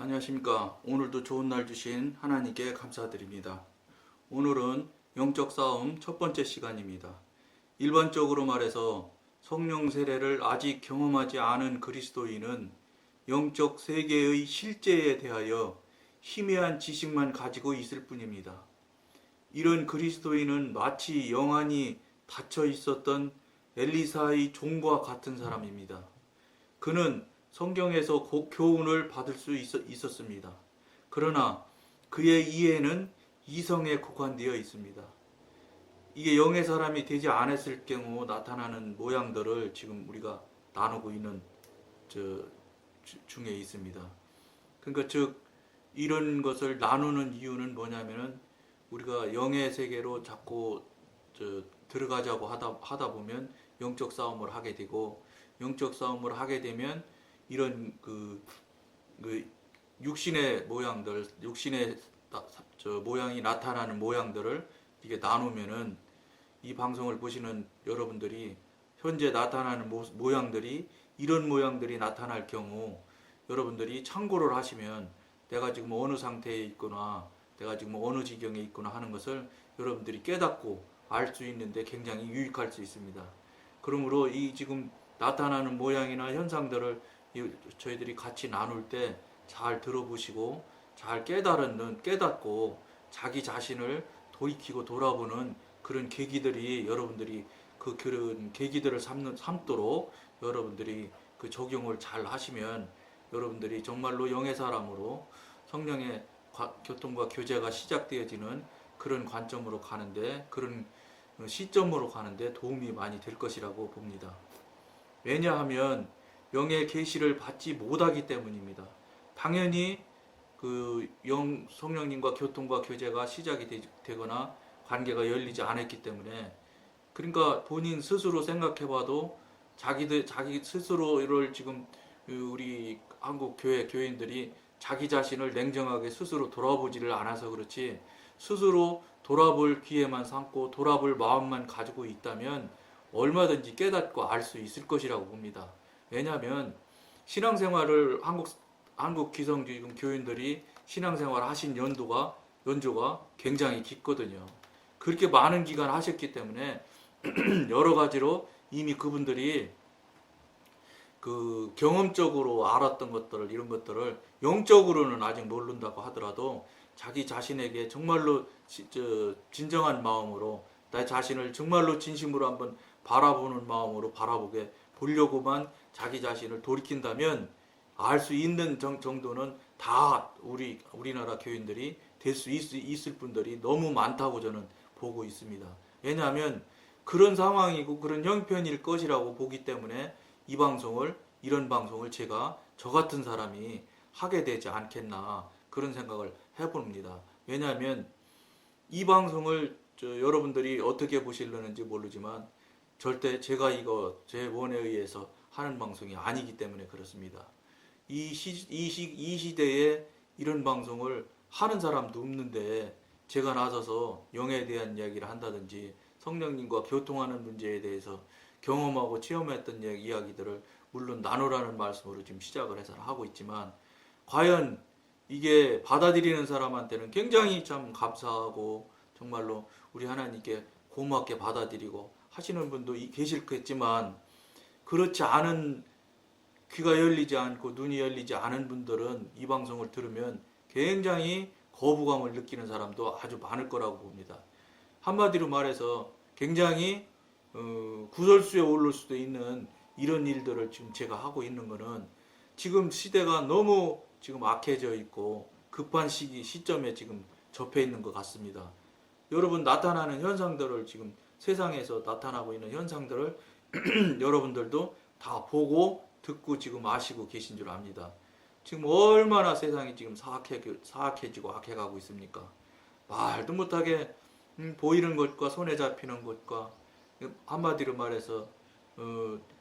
안녕하십니까. 오늘도 좋은 날 주신 하나님께 감사드립니다. 오늘은 영적 싸움 첫 번째 시간입니다. 일반적으로 말해서 성령 세례를 아직 경험하지 않은 그리스도인은 영적 세계의 실제에 대하여 희미한 지식만 가지고 있을 뿐입니다. 이런 그리스도인은 마치 영안이 닫혀 있었던 엘리사의 종과 같은 사람입니다. 그는 성경에서 교훈을 받을 수 있었습니다. 그러나 그의 이해는 이성에 국한되어 있습니다. 이게 영의 사람이 되지 않았을 경우 나타나는 모양들을 지금 우리가 나누고 있는 중에 있습니다. 그러니까 즉 이런 것을 나누는 이유는 뭐냐면은 우리가 영의 세계로 자꾸 들어가자고 하다 보면 영적 싸움을 하게 되고, 영적 싸움을 하게 되면 이런 그 육신의 모양들, 육신의 모양이 나타나는 모양들을 이게 나누면은 이 방송을 보시는 여러분들이 현재 나타나는 모양들이 이런 모양들이 나타날 경우 여러분들이 참고를 하시면 내가 지금 어느 상태에 있거나 내가 지금 어느 지경에 있구나 하는 것을 여러분들이 깨닫고 알 수 있는데 굉장히 유익할 수 있습니다. 그러므로 이 지금 나타나는 모양이나 현상들을 저희들이 같이 나눌 때 잘 들어보시고 잘 깨닫고 자기 자신을 돌이키고 돌아보는 그런 계기들이 여러분들이 그런 계기들을 삼도록 여러분들이 그 적용을 잘 하시면 여러분들이 정말로 영의 사람으로 성령의 교통과 교제가 시작되어지는 그런 관점으로 가는데, 그런 시점으로 가는데 도움이 많이 될 것이라고 봅니다. 왜냐하면 영의 계시를 받지 못하기 때문입니다. 당연히 그 성령님과 교통과 교제가 시작이 되거나 관계가 열리지 않았기 때문에, 그러니까 본인 스스로 생각해봐도 자기 스스로를 지금 우리 한국 교인들이 자기 자신을 냉정하게 스스로 돌아보지를 않아서 그렇지, 스스로 돌아볼 기회만 삼고 돌아볼 마음만 가지고 있다면 얼마든지 깨닫고 알 수 있을 것이라고 봅니다. 왜냐하면 신앙생활을 한국 기성지금 교인들이 신앙생활 하신 연조가 굉장히 깊거든요. 그렇게 많은 기간 하셨기 때문에 여러 가지로 이미 그분들이 그 경험적으로 알았던 것들을, 이런 것들을 영적으로는 아직 모른다고 하더라도 자기 자신에게 정말로 진정한 마음으로 나 자신을 정말로 진심으로 한번 바라보는 마음으로 보려고만 자기 자신을 돌이킨다면 알 수 있는 정도는 다 우리나라 교인들이 될 수 있을 분들이 너무 많다고 저는 보고 있습니다. 왜냐하면 그런 상황이고 그런 형편일 것이라고 보기 때문에 이런 방송을 제가 저 같은 사람이 하게 되지 않겠나 그런 생각을 해봅니다. 왜냐하면 이 방송을 여러분들이 어떻게 보시려는지 모르지만 절대 제가 이거 제 원에 의해서 하는 방송이 아니기 때문에 그렇습니다. 이 시대에 이런 방송을 하는 사람도 없는데 제가 나서서 영에 대한 이야기를 한다든지 성령님과 교통하는 문제에 대해서 경험하고 체험했던 이야기들을 물론 나누라는 말씀으로 지금 시작을 해서 하고 있지만, 과연 이게 받아들이는 사람한테는 굉장히 참 감사하고 정말로 우리 하나님께 고맙게 받아들이고 하시는 분도 계실겠지만, 그렇지 않은, 귀가 열리지 않고 눈이 열리지 않은 분들은 이 방송을 들으면 굉장히 거부감을 느끼는 사람도 아주 많을 거라고 봅니다. 한마디로 말해서 굉장히 구설수에 오를 수도 있는 이런 일들을 지금 제가 하고 있는 거는 지금 시대가 너무 지금 악해져 있고 급한 시점에 지금 접해 있는 것 같습니다. 여러분, 나타나는 현상들을, 지금 세상에서 나타나고 있는 현상들을 여러분들도 다 보고 듣고 지금 아시고 계신 줄 압니다. 지금 얼마나 세상이 지금 사악해지고 악해가고 있습니까? 말도 못하게 보이는 것과 손에 잡히는 것과, 한마디로 말해서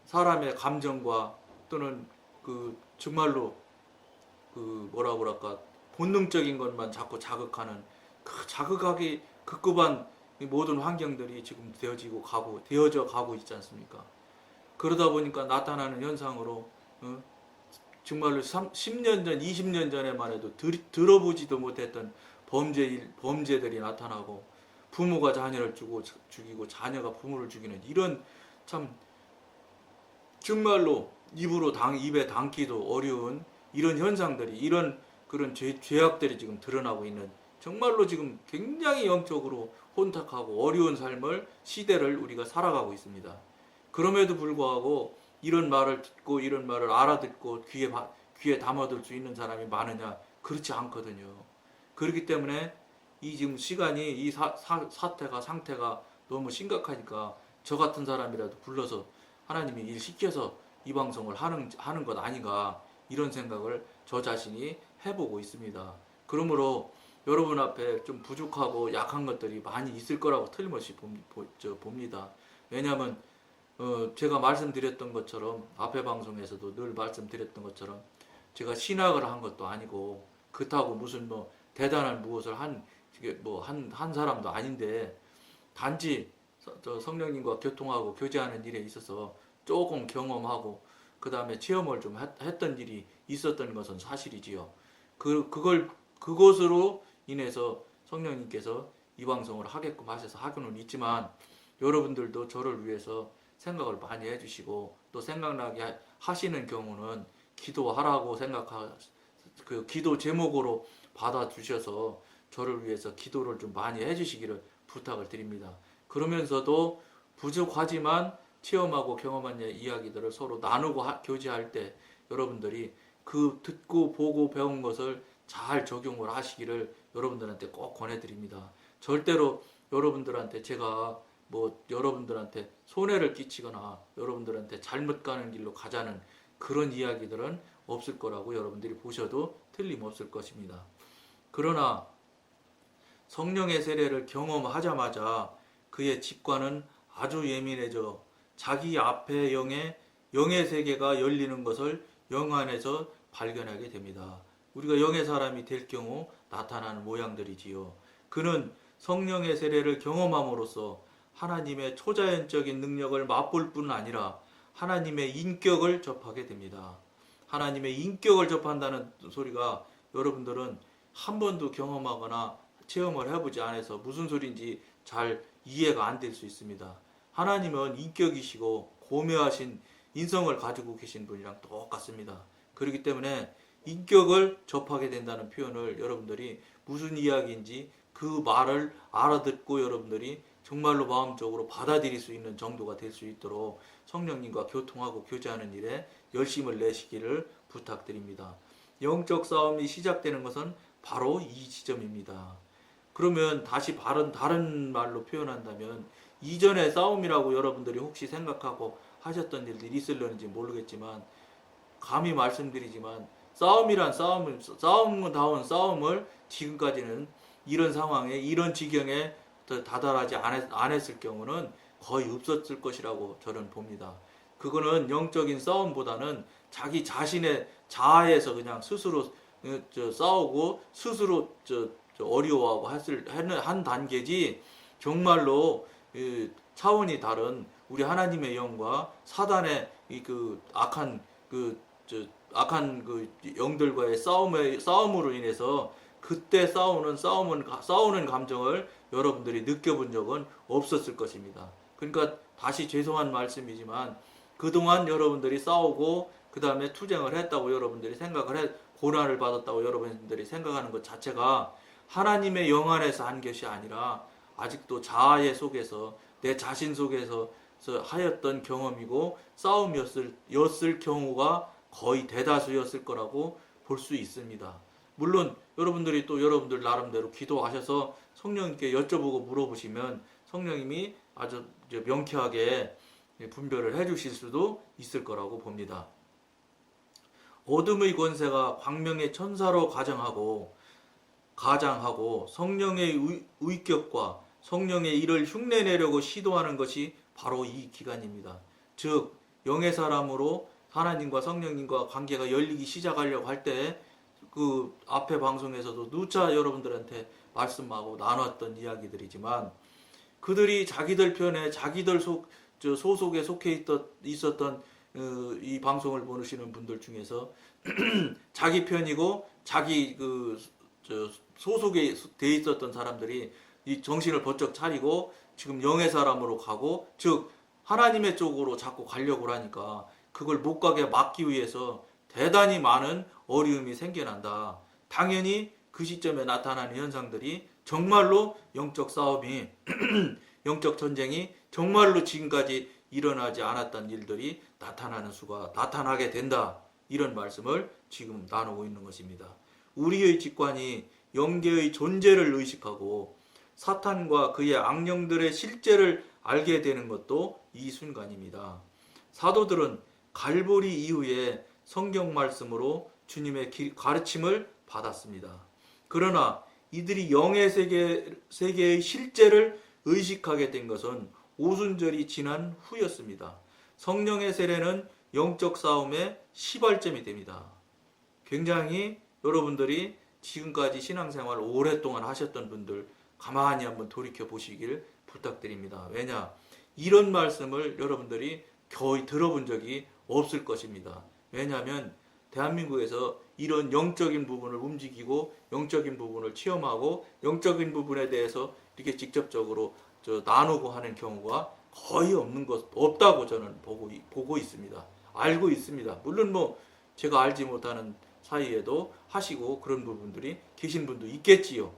사람의 감정과 또는 정말로 뭐라 그럴까, 본능적인 것만 자꾸 자극하는, 자극하기 급급한 모든 환경들이 지금 되어져 가고 있지 않습니까? 그러다 보니까 나타나는 현상으로 정말로 10년 전, 20년 전에만 해도 들어보지도 못했던 범죄들이 나타나고 부모가 자녀를 죽이고 자녀가 부모를 죽이는 이런 참 정말로 입에 담기도 어려운 이런 현상들이 이런 그런 죄악들이 지금 드러나고 있는 정말로 지금 굉장히 영적으로 혼탁하고 어려운 시대를 우리가 살아가고 있습니다. 그럼에도 불구하고 이런 말을 듣고 이런 말을 알아듣고 귀에 담아둘 수 있는 사람이 많으냐? 그렇지 않거든요. 그렇기 때문에 이 지금 시간이 이 상태가 너무 심각하니까 저 같은 사람이라도 불러서 하나님이 일 시켜서 이 방송을 하는 것 아닌가 이런 생각을 저 자신이 해보고 있습니다. 그러므로 여러분 앞에 좀 부족하고 약한 것들이 많이 있을 거라고 틀림없이 봅니다. 왜냐하면 제가 말씀드렸던 것처럼 앞에 방송에서도 늘 말씀드렸던 것처럼 제가 신학을 한 것도 아니고 그렇다고 무슨 대단한 무엇을 한 사람도 아닌데 단지 성령님과 교통하고 교제하는 일에 있어서 조금 경험하고 그 다음에 체험을 좀 했던 일이 있었던 것은 사실이지요. 그것으로 인해서 성령님께서 이 방송을 하게끔 하셔서 하고는 있지만 여러분들도 저를 위해서 생각을 많이 해주시고 또 생각나게 하시는 경우는 기도하라고 그 기도 제목으로 받아주셔서 저를 위해서 기도를 좀 많이 해주시기를 부탁을 드립니다. 그러면서도 부족하지만 체험하고 경험한 이야기들을 서로 나누고 교제할 때 여러분들이 그 듣고 보고 배운 것을 잘 적용을 하시기를 여러분들한테 꼭 권해드립니다. 절대로 여러분들한테 제가 여러분들한테 손해를 끼치거나 여러분들한테 잘못 가는 길로 가자는 그런 이야기들은 없을 거라고 여러분들이 보셔도 틀림없을 것입니다. 그러나 성령의 세례를 경험하자마자 그의 직관은 아주 예민해져 자기 앞에 영의 세계가 열리는 것을 영 안에서 발견하게 됩니다. 우리가 영의 사람이 될 경우 나타나는 모양들이지요. 그는 성령의 세례를 경험함으로써 하나님의 초자연적인 능력을 맛볼 뿐 아니라 하나님의 인격을 접하게 됩니다. 하나님의 인격을 접한다는 소리가 여러분들은 한 번도 경험하거나 체험을 해보지 않아서 무슨 소리인지 잘 이해가 안 될 수 있습니다. 하나님은 인격이시고 고묘하신 인성을 가지고 계신 분이랑 똑같습니다. 그렇기 때문에 인격을 접하게 된다는 표현을 여러분들이 무슨 이야기인지 그 말을 알아듣고 여러분들이 정말로 마음적으로 받아들일 수 있는 정도가 될 수 있도록 성령님과 교통하고 교제하는 일에 열심을 내시기를 부탁드립니다. 영적 싸움이 시작되는 것은 바로 이 지점입니다. 그러면 다시 다른 말로 표현한다면 이전의 싸움이라고 여러분들이 혹시 생각하고 하셨던 일들이 있을는지 모르겠지만 감히 말씀드리지만 싸움다운 싸움을 지금까지는 이런 상황에 이런 지경에 다다르지 않았을 경우는 거의 없었을 것이라고 저는 봅니다. 그거는 영적인 싸움보다는 자기 자신의 자아에서 그냥 스스로 싸우고 스스로 어려워하고 한 단계지 정말로 차원이 다른 우리 하나님의 영과 사단의 악한 영들과의 싸움으로 인해서 그때 싸우는 감정을 여러분들이 느껴본 적은 없었을 것입니다. 그러니까 다시 죄송한 말씀이지만 그동안 여러분들이 싸우고 그 다음에 투쟁을 했다고 여러분들이 고난을 받았다고 여러분들이 생각하는 것 자체가 하나님의 영 안에서 한 것이 아니라 아직도 자아의 속에서 내 자신 속에서 하였던 경험이고 싸움이었을 경우가 거의 대다수였을 거라고 볼 수 있습니다. 물론 여러분들이 또 여러분들 나름대로 기도하셔서 성령님께 여쭤보고 물어보시면 성령님이 아주 명쾌하게 분별을 해주실 수도 있을 거라고 봅니다. 어둠의 권세가 광명의 천사로 가장하고 성령의 의격과 성령의 일을 흉내내려고 시도하는 것이 바로 이 기간입니다. 즉 영의 사람으로 하나님과 성령님과 관계가 열리기 시작하려고 할 때 그 앞에 방송에서도 누차 여러분들한테 말씀하고 나눴던 이야기들이지만 그들이 자기들 편에 자기들 소속에 속해 있었던 이 방송을 보시는 분들 중에서 자기 편이고 자기 소속에 돼 있었던 사람들이 이 정신을 번쩍 차리고 지금 영의 사람으로 가고, 즉 하나님의 쪽으로 자꾸 가려고 하니까 그걸 못 가게 막기 위해서 대단히 많은 어려움이 생겨난다. 당연히 그 시점에 나타나는 현상들이 정말로 영적 싸움이 영적 전쟁이 정말로 지금까지 일어나지 않았던 일들이 나타나게 된다. 이런 말씀을 지금 나누고 있는 것입니다. 우리의 직관이 영계의 존재를 의식하고 사탄과 그의 악령들의 실제를 알게 되는 것도 이 순간입니다. 사도들은 갈보리 이후에 성경 말씀으로 주님의 가르침을 받았습니다. 그러나 이들이 영의 세계의 실제를 의식하게 된 것은 오순절이 지난 후였습니다. 성령의 세례는 영적 싸움의 시발점이 됩니다. 굉장히 여러분들이 지금까지 신앙생활을 오랫동안 하셨던 분들 가만히 한번 돌이켜 보시길 부탁드립니다. 왜냐? 이런 말씀을 여러분들이 거의 들어본 적이 없을 것입니다. 왜냐하면 대한민국에서 이런 영적인 부분을 움직이고 영적인 부분을 체험하고 영적인 부분에 대해서 이렇게 직접적으로 나누고 하는 경우가 거의 없다고 저는 보고 있습니다. 알고 있습니다. 물론 제가 알지 못하는 사이에도 하시고 그런 부분들이 계신 분도 있겠지요.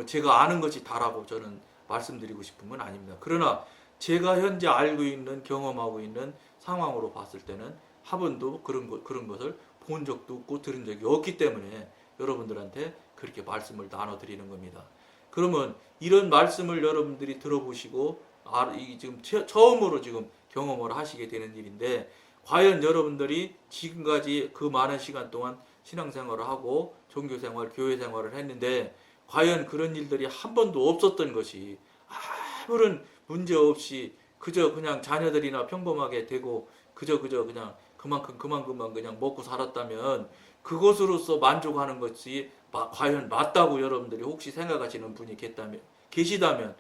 제가 아는 것이 다라고 저는 말씀드리고 싶은 건 아닙니다. 그러나 제가 현재 알고 있는 경험하고 있는 상황으로 봤을 때는 한 번도 그런 것을 본 적도 없고 들은 적이 없기 때문에 여러분들한테 그렇게 말씀을 나눠드리는 겁니다. 그러면 이런 말씀을 여러분들이 들어보시고 지금 처음으로 지금 경험을 하시게 되는 일인데, 과연 여러분들이 지금까지 그 많은 시간 동안 신앙생활을 하고 종교생활, 교회생활을 했는데 과연 그런 일들이 한 번도 없었던 것이 아무런 문제 없이 그저 그냥 자녀들이나 평범하게 되고 그저 그냥 그만큼만 그냥 먹고 살았다면 그것으로서 만족하는 것이 과연 맞다고 여러분들이 혹시 생각하시는 분이 계시다면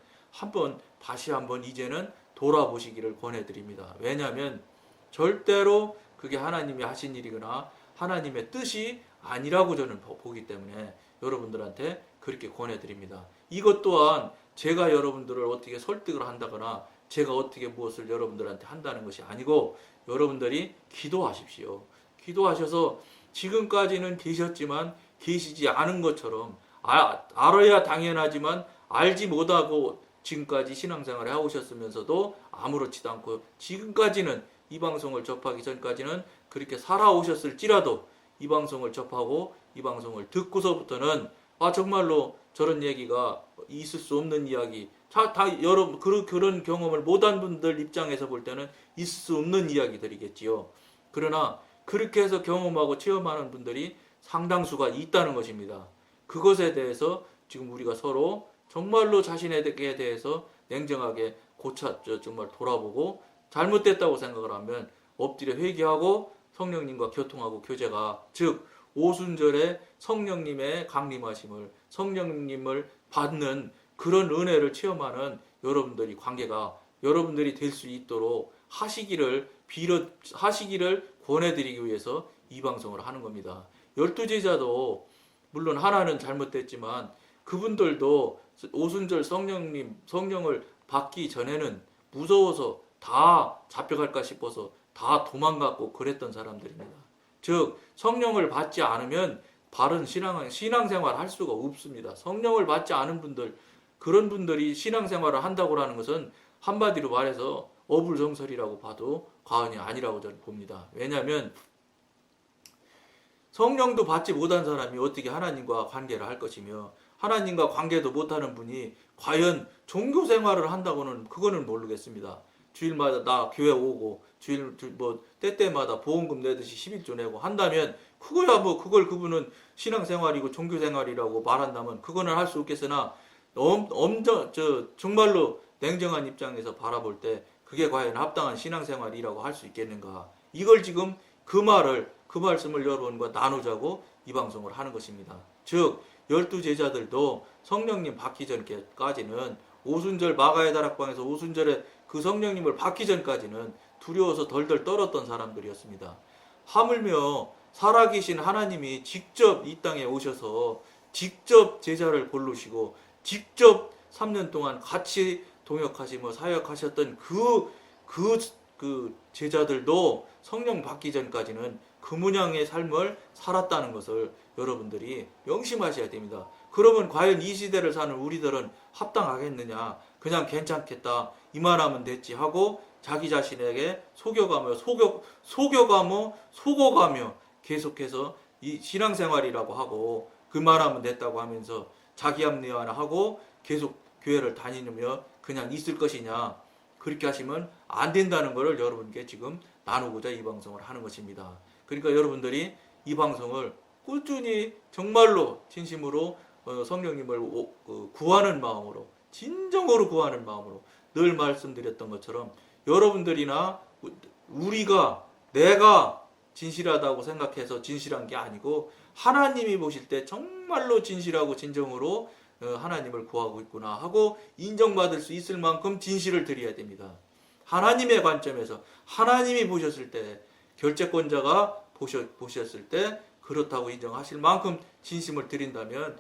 다시 한번 이제는 돌아보시기를 권해드립니다. 왜냐하면 절대로 그게 하나님이 하신 일이거나 하나님의 뜻이 아니라고 저는 보기 때문에 여러분들한테 그렇게 권해드립니다. 이것 또한 제가 여러분들을 어떻게 설득을 한다거나 제가 어떻게 무엇을 여러분들한테 한다는 것이 아니고 여러분들이 기도하십시오. 기도하셔서 지금까지는 계셨지만 계시지 않은 것처럼 알아야 당연하지만 알지 못하고 지금까지 신앙생활을 해오셨으면서도 아무렇지도 않고 지금까지는 이 방송을 접하기 전까지는 그렇게 살아오셨을지라도 이 방송을 접하고 이 방송을 듣고서부터는 정말로 저런 얘기가 있을 수 없는 이야기, 여러분 그런 경험을 못한 분들 입장에서 볼 때는 있을 수 없는 이야기들이겠지요. 그러나 그렇게 해서 경험하고 체험하는 분들이 상당수가 있다는 것입니다. 그것에 대해서 지금 우리가 서로 정말로 자신에게 대해서 냉정하게 정말 돌아보고 잘못됐다고 생각을 하면 엎드려 회개하고 성령님과 교통하고 교제가, 즉 오순절에 성령님의 강림하심을, 성령님을 받는 그런 은혜를 체험하는 여러분들이 될 수 있도록 하시기를 권해드리기 위해서 이 방송을 하는 겁니다. 12제자도 물론 하나는 잘못됐지만 그분들도 오순절 성령을 받기 전에는 무서워서 다 잡혀갈까 싶어서 다 도망갔고 그랬던 사람들입니다. 즉 성령을 받지 않으면 바른 신앙생활을 할 수가 없습니다. 성령을 받지 않은 분들, 그런 분들이 신앙생활을 한다고 하는 것은 한마디로 말해서 어불성설이라고 봐도 과언이 아니라고 저는 봅니다. 왜냐하면 성령도 받지 못한 사람이 어떻게 하나님과 관계를 할 것이며 하나님과 관계도 못하는 분이 과연 종교생활을 한다고는 그거는 모르겠습니다. 주일마다 나 교회 오고 때때마다 보험금 내듯이 11조 내고 한다면 그거야 그걸 그분은 신앙생활이고 종교생활이라고 말한다면 그거는 할 수 없겠으나 정말로 냉정한 입장에서 바라볼 때 그게 과연 합당한 신앙생활이라고 할 수 있겠는가? 이걸 지금 그 말씀을 여러분과 나누자고 이 방송을 하는 것입니다. 즉 12제자들도 성령님 받기 전까지는 오순절 마가의 다락방에서 오순절에 그 성령님을 받기 전까지는 두려워서 덜덜 떨었던 사람들이었습니다. 하물며 살아계신 하나님이 직접 이 땅에 오셔서 직접 제자를 고르시고 직접 3년 동안 같이 동역하시며 사역하셨던 그 제자들도 성령 받기 전까지는 그 문양의 삶을 살았다는 것을 여러분들이 명심하셔야 됩니다. 그러면 과연 이 시대를 사는 우리들은 합당하겠느냐? 그냥 괜찮겠다. 이만하면 됐지 하고 자기 자신에게 속여가며 계속해서 이 신앙생활이라고 하고 그만하면 됐다고 하면서 자기 합리화 하고 계속 교회를 다니며 그냥 있을 것이냐? 그렇게 하시면 안 된다는 것을 여러분께 지금 나누고자 이 방송을 하는 것입니다. 그러니까 여러분들이 이 방송을 꾸준히 정말로 진심으로 성령님을 구하는 마음으로, 진정으로 구하는 마음으로 늘 말씀드렸던 것처럼 여러분들이나 내가 진실하다고 생각해서 진실한 게 아니고 하나님이 보실 때 정말로 진실하고 진정으로 하나님을 구하고 있구나 하고 인정받을 수 있을 만큼 진실을 드려야 됩니다. 하나님의 관점에서 하나님이 보셨을 때, 결재권자가 보셨을 때 그렇다고 인정하실 만큼 진심을 드린다면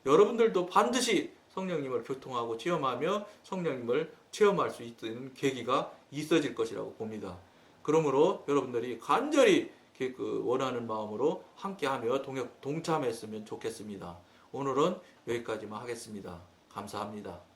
여러분들도 반드시 성령님을 교통하고 체험하며 성령님을 체험할 수 있는 계기가 있어질 것이라고 봅니다. 그러므로 여러분들이 간절히 원하는 마음으로 함께하며 동참했으면 좋겠습니다. 오늘은 여기까지만 하겠습니다. 감사합니다.